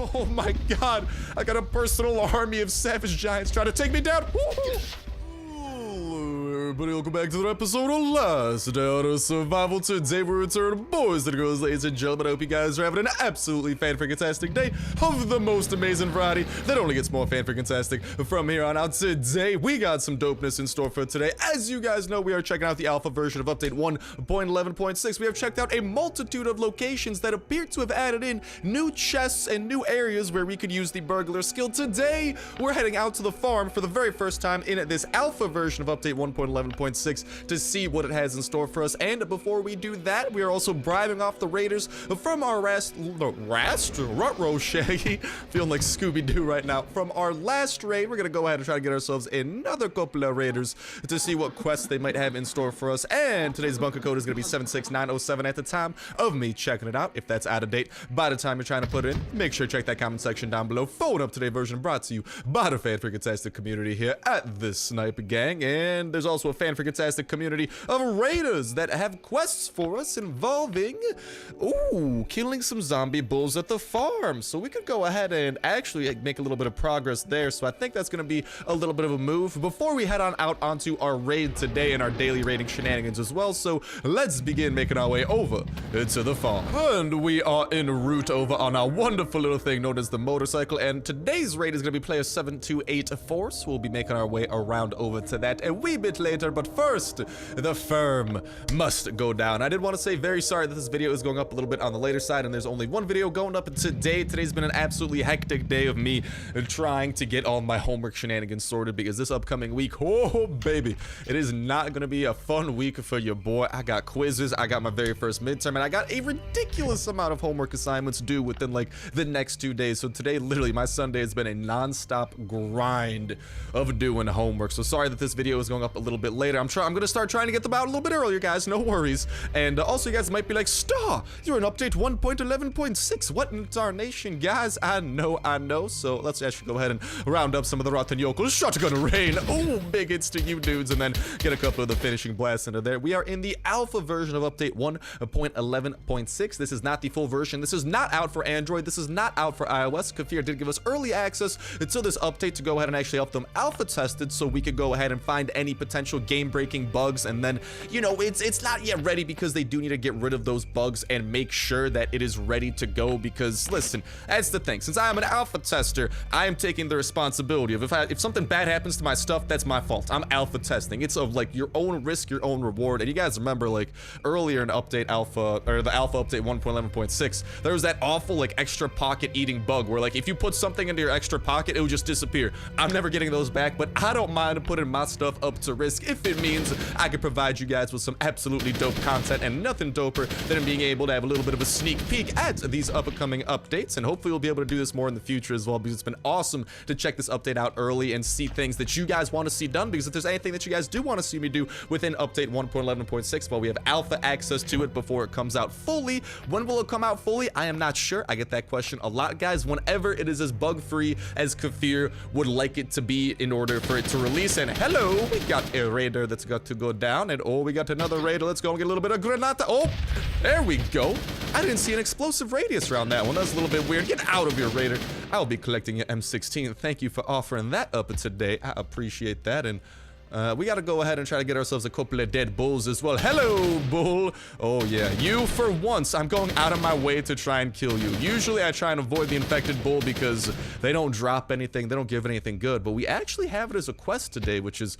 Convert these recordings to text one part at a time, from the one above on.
Oh my god, I got a personal army of savage giants trying to take me down. Everybody, welcome back to another episode of Last Day on Survival. Today we return, boys and girls, ladies and gentlemen. I hope you guys are having an absolutely fan-freaking-tastic day of the most amazing variety that only gets more fan-freaking-tastic from here on out. Today, we got some dopeness in store for today. As you guys know, we are checking out the alpha version of update 1.11.6. We have checked out a multitude of locations that appear to have added in new chests and new areas where we could use the burglar skill. Today, we're heading out to the farm for the very first time in this alpha version of update 1.11.6 to see what it has in store for us. And before we do that, we are also bribing off the raiders from our Shaggy, feeling like Scooby-Doo right now. From our last raid, we're gonna go ahead and try to get ourselves another couple of raiders to see what quests they might have in store for us. And today's bunker code is gonna be 76907 at the time of me checking it out. If that's out of date by the time you're trying to put it in, make sure to check that comment section down below. Phone up today version brought to you by the fan-freaking-tastic community here at the Snipe Gang. And there's also a fan-freaking-tastic community of raiders that have quests for us involving, killing some zombie bulls at the farm. So we could go ahead and actually make a little bit of progress there. So I think that's going to be a little bit of a move before we head on out onto our raid today and our daily raiding shenanigans as well. So let's begin making our way over to the farm. And we are en route over on our wonderful little thing known as the motorcycle. And today's raid is going to be player 728 So we'll be making our way around over to that a wee bit later. But first, the firm must go down. I did want to say very sorry that this video is going up a little bit on the later side and there's only one video going up today. Today's been an absolutely hectic day of me trying to get all my homework shenanigans sorted because this upcoming week, oh baby, it is not going to be a fun week for your boy. I got quizzes, I got my very first midterm, and I got a ridiculous amount of homework assignments due within like the next 2 days. So today, literally, my Sunday has been a non-stop grind of doing homework. So sorry that this video is going up a little bit later. I'm gonna start trying to get them out a little bit earlier, guys. No worries. And also, you guys might be like, Star, you're in update 1.11.6. What in tarnation, guys? I know. So let's actually go ahead and round up some of the rotten yokels. Shotgun rain. Oh, big hits to you dudes, and then get a couple of the finishing blasts into there. We are in the alpha version of update 1.11.6. This is not the full version. This is not out for Android. This is not out for iOS. Kafir did give us early access to this update to go ahead and actually help them alpha test it so we could go ahead and find any potential game-breaking bugs. And then, you know, it's not yet ready because they do need to get rid of those bugs and make sure that it is ready to go. Because listen, that's the thing, since I am an alpha tester, I am taking the responsibility of if something bad happens to my stuff, that's my fault. I'm alpha testing. It's of like your own risk, your own reward. And you guys remember, like, earlier in update alpha, or the alpha update 1.11.6, there was that awful like extra pocket eating bug where like if you put something into your extra pocket, it would just disappear. I'm never getting those back, but I don't mind putting my stuff up to risk if it means I can provide you guys with some absolutely dope content, and nothing doper than being able to have a little bit of a sneak peek at these upcoming updates. And hopefully we'll be able to do this more in the future as well, because it's been awesome to check this update out early and see things that you guys want to see done. Because if there's anything that you guys do want to see me do within update 1.11.6, well, we have alpha access to it before it comes out fully. When will it come out fully? I am not sure. I get that question a lot, guys. Whenever it is as bug-free as Kafir would like it to be in order for it to release. And hello, we got a raider that's got to go down, and oh, we got another raider. Let's go and get a little bit of granata. Oh, there we go. I didn't see an explosive radius around that one. That's a little bit weird. Get out of here, raider. I'll be collecting your M16. Thank you for offering that up today. I appreciate that. And we gotta go ahead and try to get ourselves a couple of dead bulls as well. Hello, bull. Oh yeah, you for once, I'm going out of my way to try and kill you. Usually I try and avoid the infected bull because they don't drop anything, they don't give anything good, but we actually have it as a quest today, which is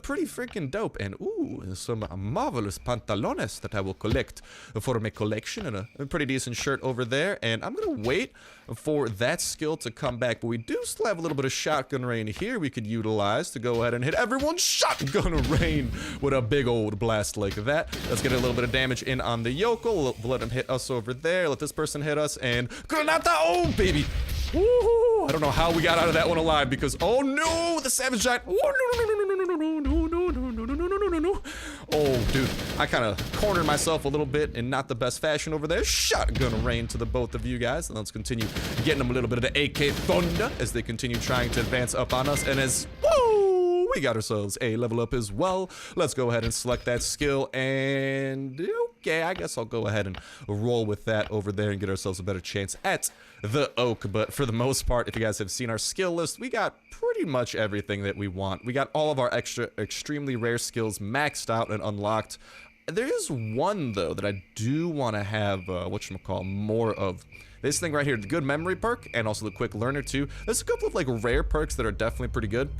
pretty freaking dope. And ooh, some marvelous pantalones that I will collect for my collection, and a pretty decent shirt over there. And I'm gonna wait for that skill to come back, but we do still have a little bit of shotgun rain here we could utilize to go ahead and hit everyone's shotgun rain with a big old blast like that. Let's get a little bit of damage in on the yokel. Let him hit us over there. Let this person hit us, and granata. Oh baby. Woohoo. I don't know how we got out of that one alive because, oh no, the savage giant. Oh no. Oh dude, I kind of cornered myself a little bit in not the best fashion over there. Shotgun rain to the both of you guys, and let's continue getting them a little bit of the AK thunder as they continue trying to advance up on us. And as we got ourselves a level up as well. Let's go ahead and select that skill, and okay, I guess I'll go ahead and roll with that over there and get ourselves a better chance at the oak. But for the most part, if you guys have seen our skill list, we got pretty much everything that we want. We got all of our extra extremely rare skills maxed out and unlocked. There is one, though, that I do want to have, whatchamacall, more of. This thing right here, the good memory perk, and also the quick learner, too. There's a couple of, like, rare perks that are definitely pretty good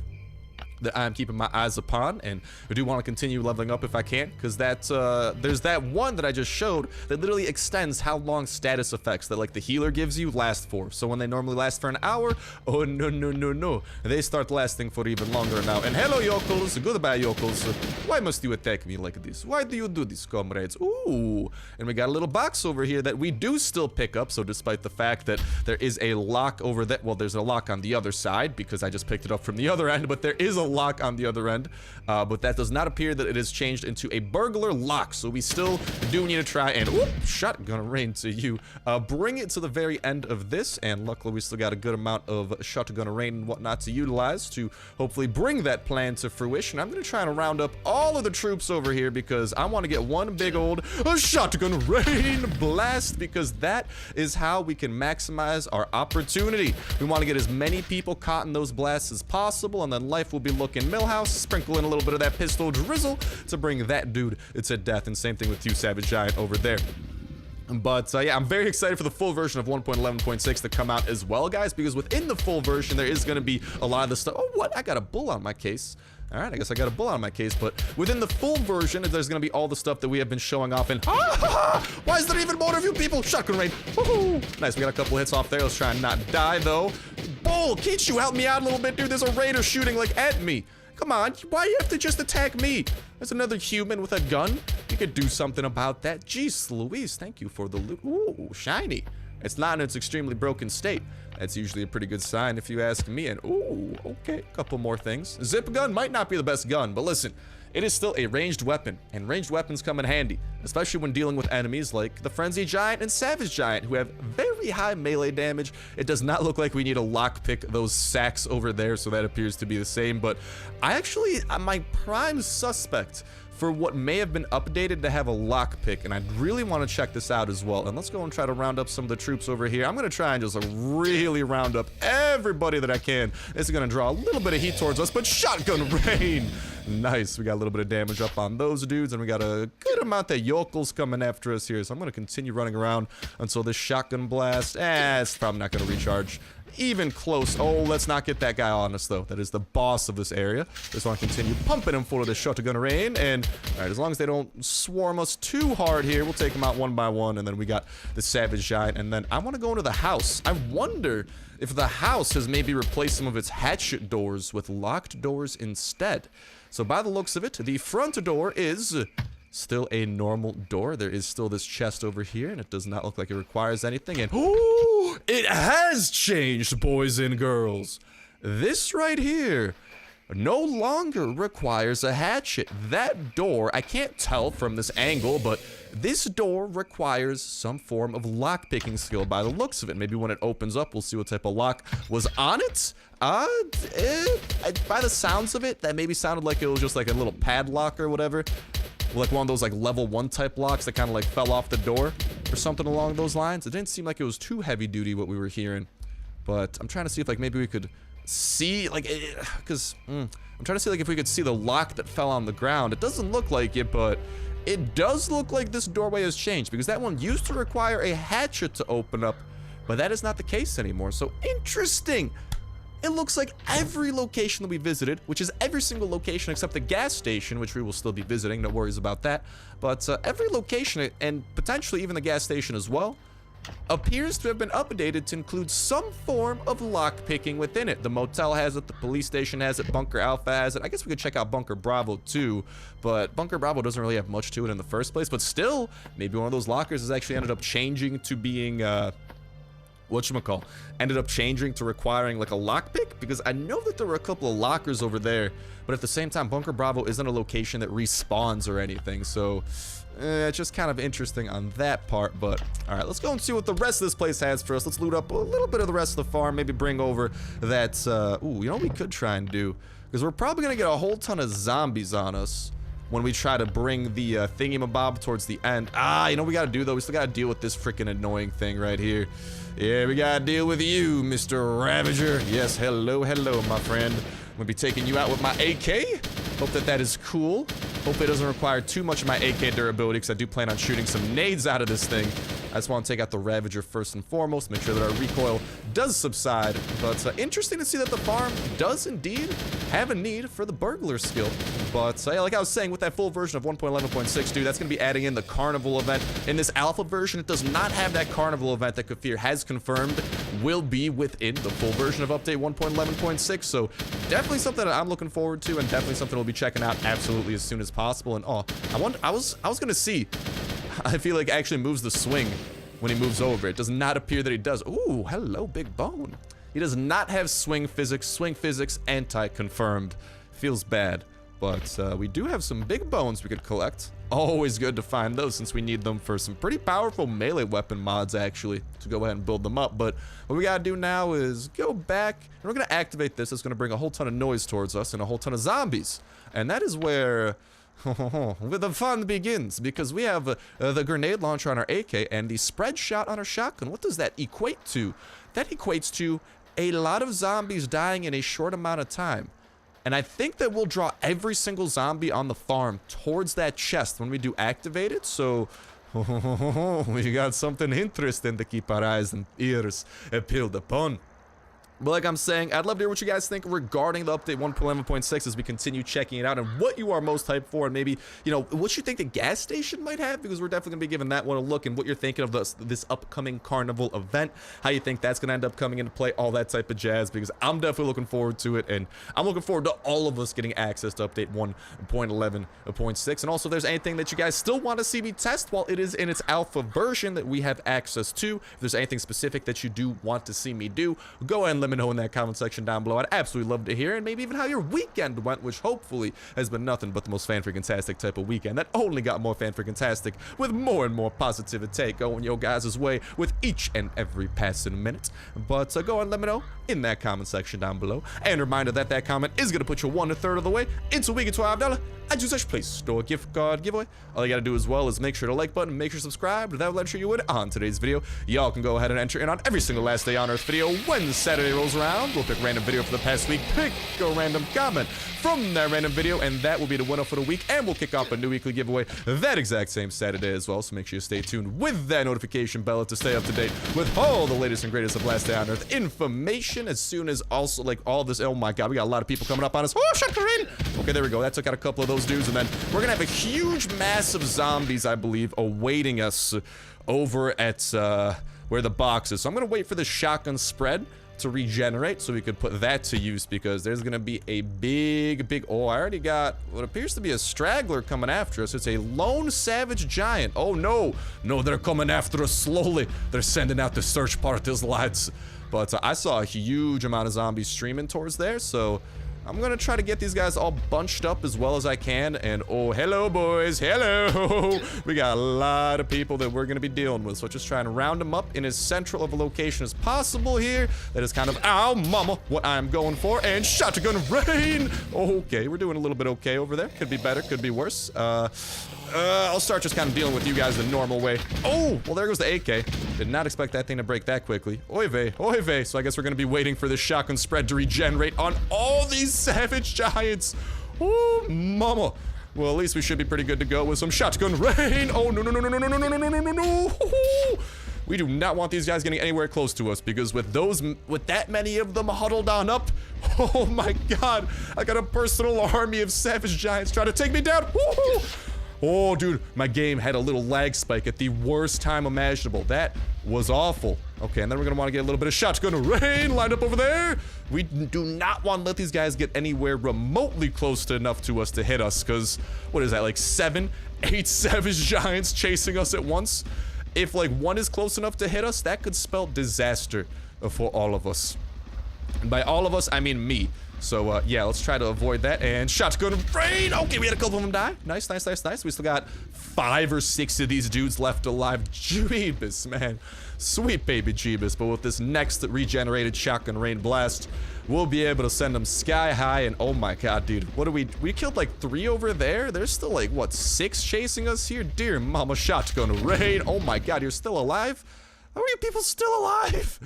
that I'm keeping my eyes upon, and I do want to continue leveling up if I can, because that's, there's that one that I just showed that literally extends how long status effects that, like, the healer gives you last for. So when they normally last for an hour, oh, no, they start lasting for even longer now. And hello, yokels, goodbye, yokels. Why must you attack me like this? Why do you do this, comrades? Ooh, and we got a little box over here that we do still pick up, so despite the fact that there is a lock over that, well, there's a lock on the other side, because I just picked it up from the other end, but there is a lock on the other end, but that does not appear that it is changed into a burglar lock, so we still do need to try and shotgun rain to you, bring it to the very end of this, and luckily we still got a good amount of shotgun rain and whatnot to utilize to hopefully bring that plan to fruition. I'm gonna try and round up all of the troops over here because I want to get one big old shotgun rain blast, because that is how we can maximize our opportunity. We want to get as many people caught in those blasts as possible, and then life will be looking Millhouse, sprinkle in a little bit of that pistol drizzle to bring that dude to death, and same thing with you, Savage Giant, over there. But yeah, I'm very excited for the full version of 1.11.6 to come out as well, guys, because within the full version there is going to be a lot of the stuff. Oh, what? I got a bull on my case. All right, I guess I got a bull on my case, but within the full version, there's going to be all the stuff that we have been showing off in. Why is there even more of you people? Shotgun rain. Nice, we got a couple hits off there. Let's try and not die, though. Bull, can't you help me out a little bit, dude? There's a raider shooting, like, at me. Come on, why do you have to just attack me? There's another human with a gun. You could do something about that. Jeez Louise, thank you for the loot. Ooh, shiny. It's not in its extremely broken state. That's usually a pretty good sign if you ask me. And ooh, okay, couple more things. Zip gun might not be the best gun, but listen, it is still a ranged weapon, and ranged weapons come in handy, especially when dealing with enemies like the Frenzy Giant and Savage Giant, who have very high melee damage. It does not look like we need to lockpick those sacks over there, so that appears to be the same, but I actually, my prime suspect for what may have been updated to have a lockpick, and I really want to check this out as well. And let's go and try to round up some of the troops over here. I'm going to try and just really round up everybody that I can. This is going to draw a little bit of heat towards us, but shotgun rain. Nice, we got a little bit of damage up on those dudes, and we got a good amount of yokels coming after us here. So I'm going to continue running around until this shotgun blast, it's probably not going to recharge even close. Oh, let's not get that guy on us, though. That is the boss of this area. Just want to continue pumping him full of the shotgun rain, and all right, as long as they don't swarm us too hard here, we'll take them out one by one, and then we got the Savage Giant, and then I want to go into the house. I wonder if the house has maybe replaced some of its hatchet doors with locked doors instead. So by the looks of it, the front door is still a normal door. There is still this chest over here, and it does not look like it requires anything. And oh, it has changed, boys and girls. This right here no longer requires a hatchet. That door, I can't tell from this angle, but this door requires some form of lock-picking skill by the looks of it. Maybe when it opens up, we'll see what type of lock was on it. By the sounds of it, that maybe sounded like it was just like a little padlock or whatever. Like one of those like level 1 type locks that kind of like fell off the door or something along those lines. It didn't seem like it was too heavy duty what we were hearing, but I'm trying to see if like maybe we could see like, because I'm trying to see like if we could see the lock that fell on the ground. It doesn't look like it, but it does look like this doorway has changed, because that one used to require a hatchet to open up, but that is not the case anymore. So interesting. It looks like every location that we visited, which is every single location except the gas station, which we will still be visiting, no worries about that, but every location, and potentially even the gas station as well, appears to have been updated to include some form of lockpicking within it. The motel has it, the police station has it, Bunker Alpha has it. I guess we could check out Bunker Bravo too, but Bunker Bravo doesn't really have much to it in the first place, but still, maybe one of those lockers has actually ended up changing to being, whatchamacall, ended up changing to requiring like a lockpick, because I know that there were a couple of lockers over there, but at the same time, Bunker Bravo isn't a location that respawns or anything, so it's just kind of interesting on that part. But all right, let's go and see what the rest of this place has for us. Let's loot up a little bit of the rest of the farm, maybe bring over that, ooh, you know what we could try and do, because we're probably gonna get a whole ton of zombies on us. when we try to bring the thingamabob towards the end. You know what we gotta do though? We still gotta deal with this freaking annoying thing right here. Yeah, we gotta deal with you, Mr. Ravager. Yes, hello, my friend. I'm gonna be taking you out with my AK. Hope that is cool. Hope it doesn't require too much of my AK durability, because I do plan on shooting some nades out of this thing. I just want to take out the Ravager first and foremost, make sure that our recoil does subside. But interesting to see that the farm does indeed have a need for the burglar skill. But like I was saying, with that full version of 1.11.6, dude, that's going to be adding in the carnival event. In this alpha version, it does not have that carnival event that Kafir has confirmed will be within the full version of update 1.11.6. So definitely something that I'm looking forward to, and definitely something we'll be checking out absolutely as soon as possible. And I was going to see. I feel like actually moves the swing when he moves over. It does not appear that he does. Ooh, hello, big bone. He does not have swing physics anti-confirmed. Feels bad. But we do have some big bones we could collect. Always good to find those, since we need them for some pretty powerful melee weapon mods, actually, to go ahead and build them up. But what we gotta do now is go back, and we're gonna activate this. It's gonna bring a whole ton of noise towards us and a whole ton of zombies. And that is where where the fun begins, because we have the grenade launcher on our AK and the spread shot on our shotgun. What does that equate to? That equates to a lot of zombies dying in a short amount of time. And I think that we'll draw every single zombie on the farm towards that chest when we do activate it. So we got something interesting to keep our eyes and ears peeled upon. But like I'm saying, I'd love to hear what you guys think regarding the update 1.11.6 as we continue checking it out, and what you are most hyped for, and maybe, you know, what you think the gas station might have, because we're definitely going to be giving that one a look, and what you're thinking of this upcoming carnival event, how you think that's going to end up coming into play, all that type of jazz, because I'm definitely looking forward to it, and I'm looking forward to all of us getting access to update 1.11.6. And also, if there's anything that you guys still want to see me test while it is in its alpha version that we have access to, if there's anything specific that you do want to see me do, go ahead and let me know in that comment section down below. I'd absolutely love to hear, and maybe even how your weekend went, which hopefully has been nothing but the most fan-freaking-tastic type of weekend that only got more fan-freaking-tastic with more and more positivity going your guys' way with each and every passing minute. But go ahead and let me know in that comment section down below. And a reminder that that comment is going to put you 1/3 of the way into a week of $12 I do such Play Store gift card giveaway. All you gotta do as well is make sure to like button, make sure to subscribe, that will ensure you would on today's video. Y'all can go ahead and enter in on every single last day on Earth video. When Saturday rolls around, we'll pick a random video for the past week, pick a random comment from that random video, and that will be the winner for the week, and we'll kick off a new weekly giveaway that exact same Saturday as well. So make sure you stay tuned with that notification bell to stay up to date with all the latest and greatest of Last Day on Earth information, as soon as also like all this. Oh my god, we got a lot of people coming up on us. Oh shit, Kareem. Okay, there we go. That took out a couple of those dudes, and then we're gonna have a huge mass of zombies, I believe, awaiting us over at where the box is. So I'm gonna wait for the shotgun spread to regenerate so we could put that to use, because there's gonna be a big oh, I already got what appears to be a straggler coming after us. It's a lone savage giant. Oh no, they're coming after us slowly. They're sending out the search parties, lads. But I saw a huge amount of zombies streaming towards there, so I'm gonna try to get these guys all bunched up as well as I can. And oh, hello boys, hello. We got a lot of people that we're gonna be dealing with, so just try and round them up in as central of a location as possible here. That is kind of, ow mama, what I'm going for. And shotgun rain. Okay, we're doing a little bit okay over there. Could be better, could be worse. I'll start just kind of dealing with you guys the normal way. Oh, well, there goes the AK. Did not expect that thing to break that quickly. Oy vey, oy vey. So I guess we're going to be waiting for this shotgun spread to regenerate on all these savage giants. Oh, mama. Well, at least we should be pretty good to go with some shotgun rain. Oh, no. We do not want these guys getting anywhere close to us, because with that many of them huddled on up, oh my god, I got a personal army of savage giants trying to take me down. Woo-hoo. Oh, dude, my game had a little lag spike at the worst time imaginable. That was awful. Okay, and then we're going to want to get a little bit of shotgun rain lined up over there. We do not want to let these guys get anywhere remotely close to enough to us to hit us, because, what is that, like 7, 8 savage giants chasing us at once? If, like, one is close enough to hit us, that could spell disaster for all of us. And by all of us, I mean me. So, yeah, let's try to avoid that. And shotgun rain. Okay, we had a couple of them die. Nice, nice, nice, nice. We still got 5 or 6 of these dudes left alive. Jeebus, man. Sweet baby Jeebus. But with this next regenerated shotgun rain blast, we'll be able to send them sky high. And oh my god, dude. What do we killed like 3 over there. There's still like, what, 6 chasing us here? Dear mama, shotgun rain. Oh my god, you're still alive? How are you people still alive?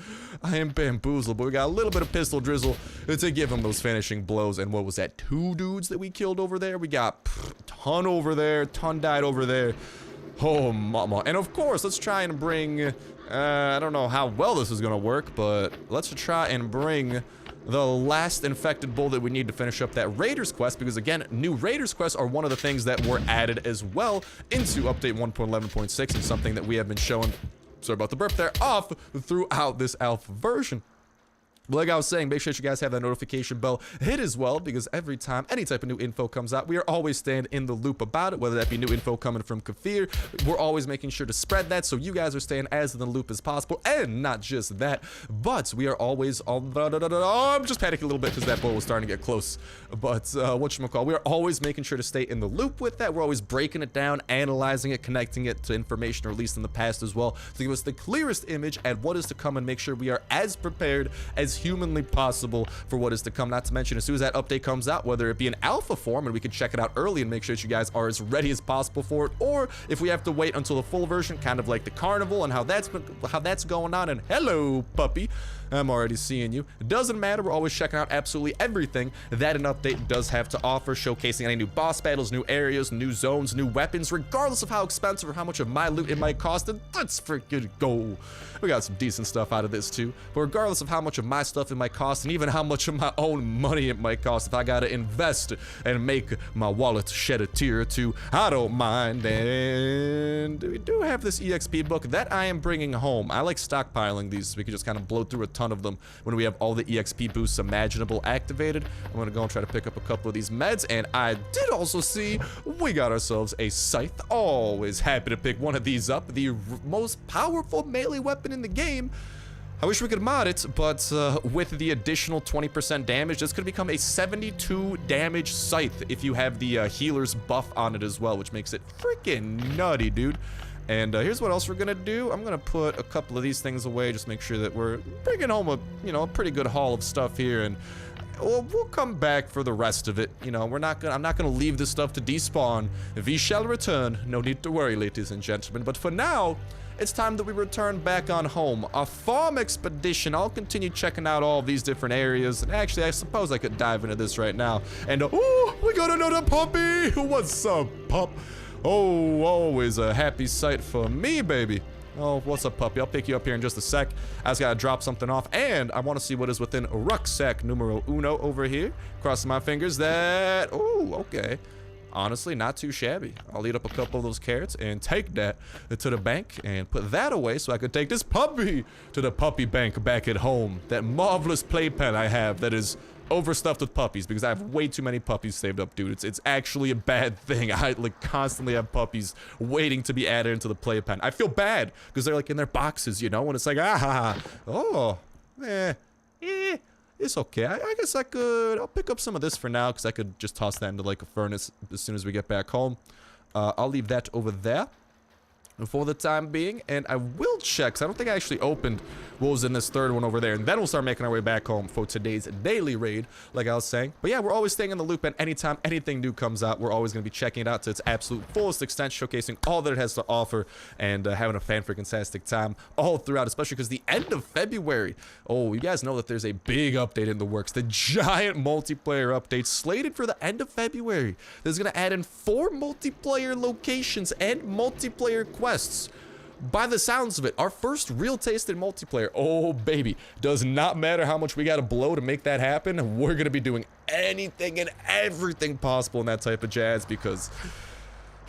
I am bamboozled, but we got a little bit of pistol drizzle to give him those finishing blows. And what was that? 2 dudes that we killed over there? We got a ton over there. Ton died over there. Oh, mama. And of course, let's try and bring... I don't know how well this is going to work, but let's try and bring the last infected bull that we need to finish up that Raiders quest, because again, new Raiders quests are one of the things that were added as well into update 1.11.6 and something that we have been showing... Sorry about the burp there, off throughout this alpha version. But like I was saying, make sure you guys have that notification bell hit as well, because every time any type of new info comes out, we are always staying in the loop about it, whether that be new info coming from Kafir. We're always making sure to spread that so you guys are staying as in the loop as possible. And not just that, but we are always on the... I'm just panicking a little bit because that bull was starting to get close. But whatchamacall, we are always making sure to stay in the loop with that. We're always breaking it down, analyzing it, connecting it to information released in the past as well, to give us the clearest image at what is to come and make sure we are as prepared as humanly possible for what is to come. Not to mention, as soon as that update comes out, whether it be in alpha form and we can check it out early and make sure that you guys are as ready as possible for it, or if we have to wait until the full version, kind of like the carnival and how that's going on. And hello, puppy, I'm already seeing you. It doesn't matter, we're always checking out absolutely everything that an update does have to offer, showcasing any new boss battles, new areas, new zones, new weapons, regardless of how expensive or how much of my loot it might cost. And let's freaking go. We got some decent stuff out of this too, but regardless of how much of my stuff it might cost, and even how much of my own money it might cost, if I gotta invest and make my wallet shed a tear or two, I don't mind. And we do have this EXP book that I am bringing home. I like stockpiling these so we can just kind of blow through a ton of them when we have all the EXP boosts imaginable activated. I'm gonna go and try to pick up a couple of these meds, and I did also see we got ourselves a scythe. Always happy to pick one of these up, the most powerful melee weapon in the game. I wish we could mod it, but with the additional 20% damage, this could become a 72 damage scythe if you have the healer's buff on it as well, which makes it freaking nutty, dude. And here's what else we're gonna do. I'm gonna put a couple of these things away, just make sure that we're bringing home a, a pretty good haul of stuff here, and we'll come back for the rest of it. I'm not gonna leave this stuff to despawn. We shall return. No need to worry, ladies and gentlemen. But for now, it's time that we return back on home. A farm expedition. I'll continue checking out all these different areas. And actually, I suppose I could dive into this right now. And, oh, we got another puppy. What's up, pup? Oh, always a happy sight for me, baby. Oh, what's up, puppy? I'll pick you up here in just a sec. I just gotta drop something off, and I want to see what is within rucksack numero uno over here. Crossing my fingers that... Oh, okay. Honestly, not too shabby. I'll eat up a couple of those carrots and take that to the bank and put that away so I could take this puppy to the puppy bank back at home. That marvelous playpen I have that is overstuffed with puppies because I have way too many puppies saved up, dude. It's actually a bad thing. I like constantly have puppies waiting to be added into the playpen. I feel bad because they're like in their boxes, and it's like, it's okay. I guess I'll pick up some of this for now because I could just toss that into like a furnace as soon as we get back home. I'll leave that over there for the time being, and I will check, because I don't think I actually opened what was in this third one over there, and then we'll start making our way back home for today's daily raid, like I was saying. But yeah, we're always staying in the loop, and anytime anything new comes out, we're always going to be checking it out to its absolute fullest extent, showcasing all that it has to offer, and having a fan-freaking-tastic time all throughout, especially because the end of February, oh, you guys know that there's a big update in the works, the giant multiplayer update slated for the end of February. This is going to add in 4 multiplayer locations and multiplayer quests. By the sounds of it, our first real taste in multiplayer. Oh, baby. Does not matter how much we got to blow to make that happen. We're going to be doing anything and everything possible in that type of jazz because,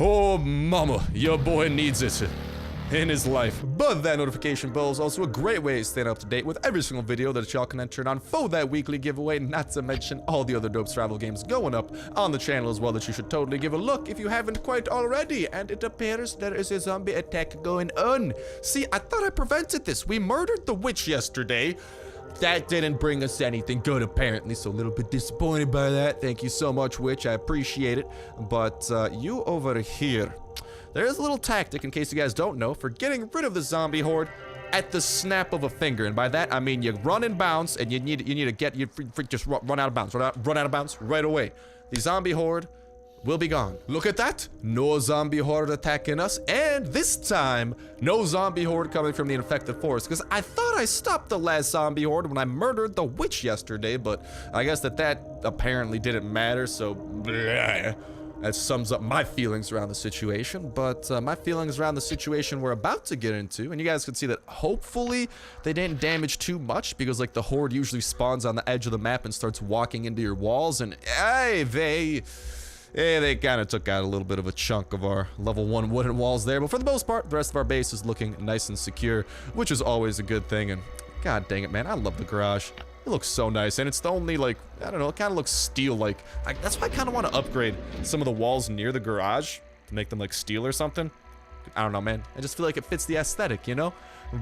oh, mama, your boy needs it in his life. But that notification bell is also a great way to stay up to date with every single video that y'all can enter on for that weekly giveaway, not to mention all the other dope survival games going up on the channel as well that you should totally give a look if you haven't quite already. And it appears there is a zombie attack going on. See, I thought I prevented this. We murdered the witch yesterday. that didn't bring us anything good, apparently, so a little bit disappointed by that. Thank you so much, Witch, I appreciate it. But you over here, there's a little tactic, in case you guys don't know, for getting rid of the zombie horde at the snap of a finger. And by that, I mean you run and bounce, and you need to get, just run out of bounds, run out of bounds right away. The zombie horde will be gone. Look at that. No zombie horde attacking us. And this time, no zombie horde coming from the infected forest. Because I thought I stopped the last zombie horde when I murdered the witch yesterday. But I guess that apparently didn't matter. So, bleh. That sums up my feelings around the situation. But my feelings around the situation we're about to get into. And you guys can see that hopefully they didn't damage too much. Because like the horde usually spawns on the edge of the map and starts walking into your walls. And hey, they kind of took out a little bit of a chunk of our level 1 wooden walls there. But for the most part, the rest of our base is looking nice and secure, which is always a good thing. And god dang it, man, I love the garage. It looks so nice. And it's the only, like, I don't know, it kind of looks steel-like. That's why I kind of want to upgrade some of the walls near the garage to make them, like, steel or something. I don't know, man. I just feel like it fits the aesthetic, you know?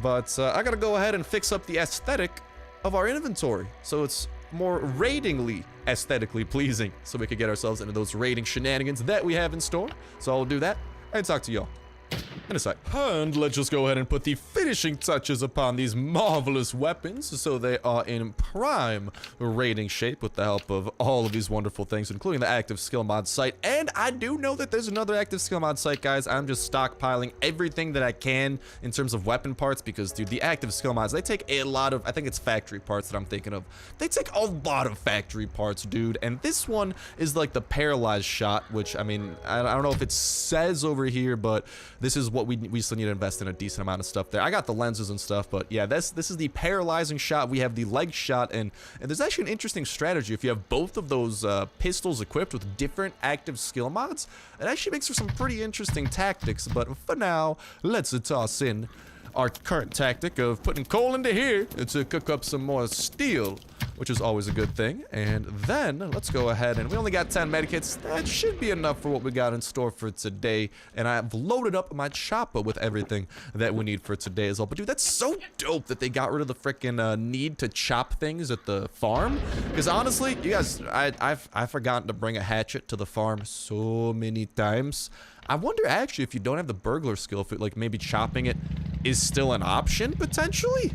But I got to go ahead and fix up the aesthetic of our inventory. So it's more raidingly aesthetically pleasing, so we could get ourselves into those raiding shenanigans that we have in store. So I'll do that and talk to y'all in a sec. And let's just go ahead and put the finishing touches upon these marvelous weapons so they are in prime raiding shape with the help of all of these wonderful things, including the active skill mod site. And I do know that there's another active skill mod site, guys. I'm just stockpiling everything that I can in terms of weapon parts because, dude, the active skill mods, they take a lot of, I think it's factory parts that I'm thinking of. They take a lot of factory parts, dude. And this one is like the paralyzed shot, which, I mean, I don't know if it says over here, but this is what we still need to invest in a decent amount of stuff there. I got the lenses and stuff, but yeah, this is the paralyzing shot. We have the leg shot, and there's actually an interesting strategy. If you have both of those pistols equipped with different active skill mods, it actually makes for some pretty interesting tactics. But for now, let's toss in our current tactic of putting coal into here to cook up some more steel, which is always a good thing. And then let's go ahead, and we only got 10 medikits. That should be enough for what we got in store for today. And I've loaded up my chopper with everything that we need for today as well. But dude, that's so dope that they got rid of the freaking need to chop things at the farm. Because honestly, you guys, I've forgotten to bring a hatchet to the farm so many times. I wonder actually if you don't have the burglar skill, if it, like, maybe chopping it is still an option potentially.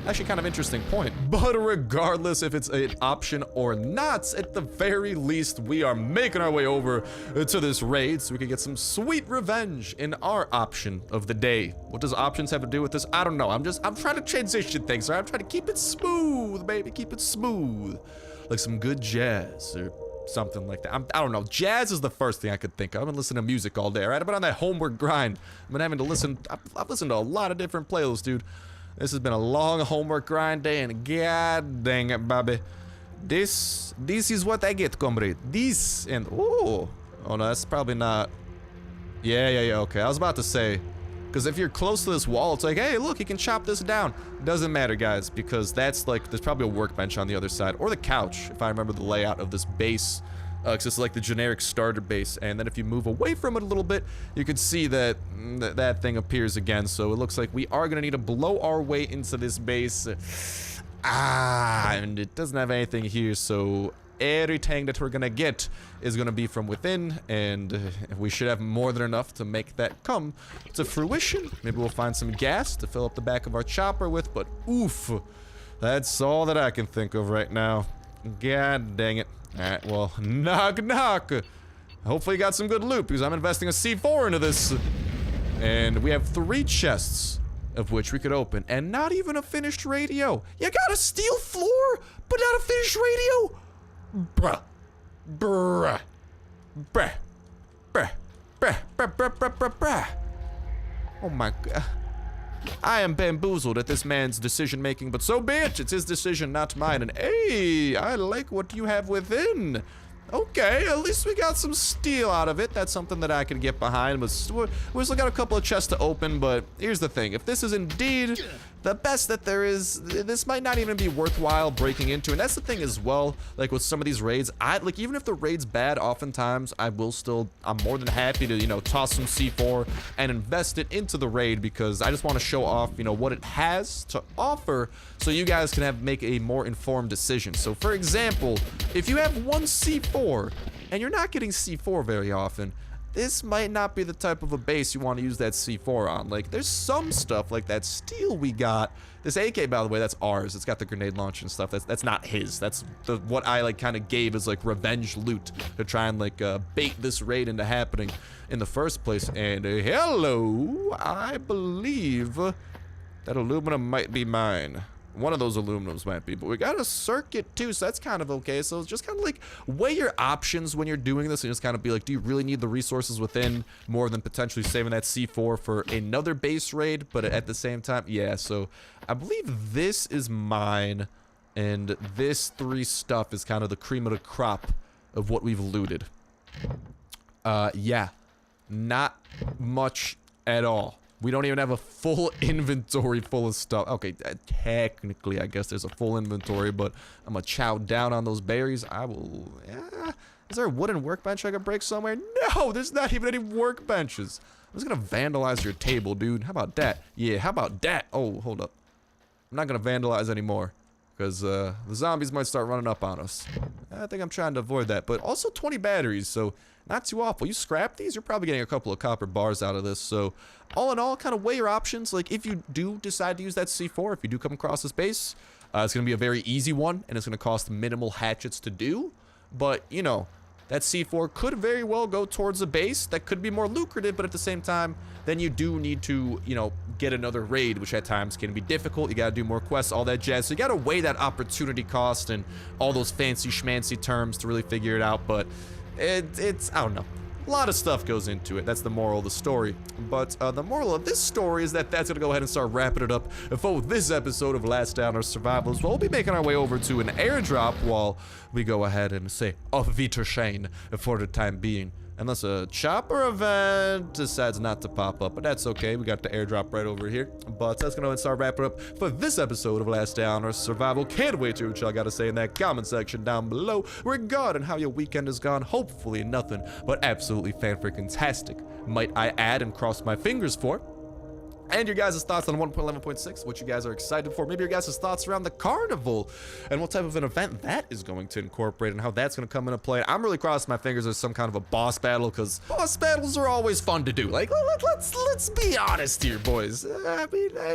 Actually, kind of interesting point. But regardless if it's an option or not, at the very least, we are making our way over to this raid so we can get some sweet revenge in our option of the day. What does options have to do with this? I don't know. I'm trying to transition things, right? I'm trying to keep it smooth, baby. Keep it smooth. Like some good jazz or something like that. I don't know. Jazz is the first thing I could think of. I've been listening to music all day, right? I've been on that homework grind. I've been having to listen. I've listened to a lot of different playlists, dude. This has been a long homework grind day, and god dang it, Bobby. This is what I get, comrade. This and oh no, that's probably not. Yeah, okay. I was about to say, because if you're close to this wall, it's like, hey, look, you can chop this down. Doesn't matter, guys, because that's like, there's probably a workbench on the other side, or the couch, if I remember the layout of this base. Because it's like the generic starter base, and then if you move away from it a little bit, you can see that that thing appears again. So it looks like we are gonna need to blow our way into this base. And it doesn't have anything here, so everything that we're gonna get is gonna be from within, and we should have more than enough to make that come to fruition. Maybe we'll find some gas to fill up the back of our chopper with, but oof, that's all that I can think of right now. God dang it. Alright, well, knock knock. Hopefully you got some good loot, because I'm investing a C4 into this. And we have 3 chests, of which we could open, and not even a finished radio. You got a steel floor, but not a finished radio? Bruh. Bruh. Bruh. Bruh. Bruh. Bruh. Bruh. Bruh. Bruh. Bruh. Oh my god. I am bamboozled at this man's decision making, but so be it. It's his decision, not mine. And hey, I like what you have within. Okay, at least we got some steel out of it. That's something that I can get behind. But we still got a couple of chests to open, but here's the thing. If this is indeed the best that there is, this might not even be worthwhile breaking into. And that's the thing as well, like with some of these raids, like even if the raid's bad, oftentimes I'm more than happy to, you know, toss some C4 and invest it into the raid, because I just want to show off, you know, what it has to offer, so you guys can make a more informed decision. So for example, if you have one C4 and you're not getting C4 very often, this might not be the type of a base you want to use that C4 on. Like, there's some stuff like that steel we got. This AK, by the way, that's ours. It's got the grenade launcher and stuff. That's not his. That's what I like kind of gave as like revenge loot to try and like bait this raid into happening in the first place. And hello, I believe that aluminum might be mine. One of those aluminums might be, but we got a circuit too, so that's kind of okay. So it's just kind of like weigh your options when you're doing this and just kind of be like, do you really need the resources within more than potentially saving that C4 for another base raid? But at the same time, yeah, so I believe this is mine, and this 3 stuff is kind of the cream of the crop of what we've looted. Yeah, not much at all. We don't even have a full inventory full of stuff. Okay, technically, I guess there's a full inventory, but I'm gonna chow down on those berries. I will, yeah. Is there a wooden workbench I can break somewhere? No, there's not even any workbenches. I'm just gonna vandalize your table, dude. How about that? Yeah, how about that? Oh, hold up. I'm not gonna vandalize anymore, because the zombies might start running up on us. I think I'm trying to avoid that, but also 20 batteries, so not too awful. You scrap these, you're probably getting a couple of copper bars out of this. So all in all, kind of weigh your options. Like if you do decide to use that C4, if you do come across this base, it's going to be a very easy one, and it's going to cost minimal hatchets to do. But, you know, that C4 could very well go towards a base that could be more lucrative, but at the same time, then you do need to, you know, get another raid, which at times can be difficult. You gotta do more quests, all that jazz. So you gotta weigh that opportunity cost and all those fancy schmancy terms to really figure it out. But it's, I don't know. A lot of stuff goes into it. That's the moral of the story. But the moral of this story is that that's going to go ahead and start wrapping it up for this episode of Last Stand or Survival. We'll be making our way over to an airdrop while we go ahead and say auf Wiedersehen for the time being. Unless a chopper event decides not to pop up, but that's okay. We got the airdrop right over here. But that's gonna start wrapping up for this episode of Last Stand or Survival. Can't wait to hear what y'all gotta say in that comment section down below regarding how your weekend has gone. Hopefully nothing but absolutely fan-freaking-tastic, might I add and cross my fingers for. And your guys' thoughts on 1.11.6, what you guys are excited for. Maybe your guys' thoughts around the carnival and what type of an event that is going to incorporate and how that's going to come into play. I'm really crossing my fingers there's some kind of a boss battle, because boss battles are always fun to do. Like, let's be honest here, boys. I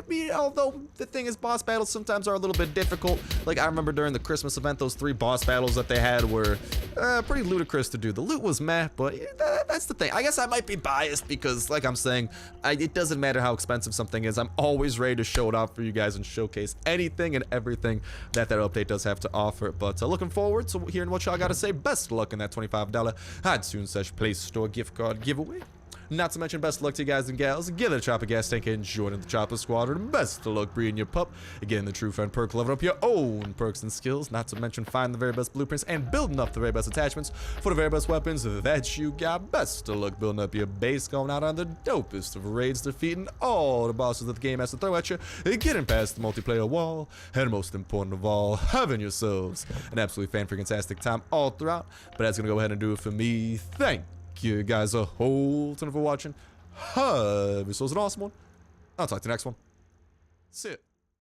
mean, although the thing is, boss battles sometimes are a little bit difficult. Like, I remember during the Christmas event, those 3 boss battles that they had were pretty ludicrous to do. The loot was meh, but that's the thing. I guess I might be biased because, like I'm saying, it doesn't matter how expensive something is. I'm always ready to show it off for you guys and showcase anything and everything that update does have to offer. But looking forward to hearing what y'all got to say. Best of luck in that $25 iTunes / Play Store gift card giveaway. Not to mention, best of luck to you guys and gals. Get a chopper gas tank and join in the chopper squadron. Best of luck breeding your pup. Getting the true friend perk, leveling up your own perks and skills. Not to mention, find the very best blueprints and building up the very best attachments for the very best weapons that you got. Best of luck building up your base, going out on the dopest of raids, defeating all the bosses that the game has to throw at you, getting past the multiplayer wall, and most important of all, having yourselves an absolutely fan-freaking-tastic time all throughout. But that's gonna go ahead and do it for me. Thank you guys a whole ton for watching. Have yourselves an awesome one. I'll talk to you next one. See ya.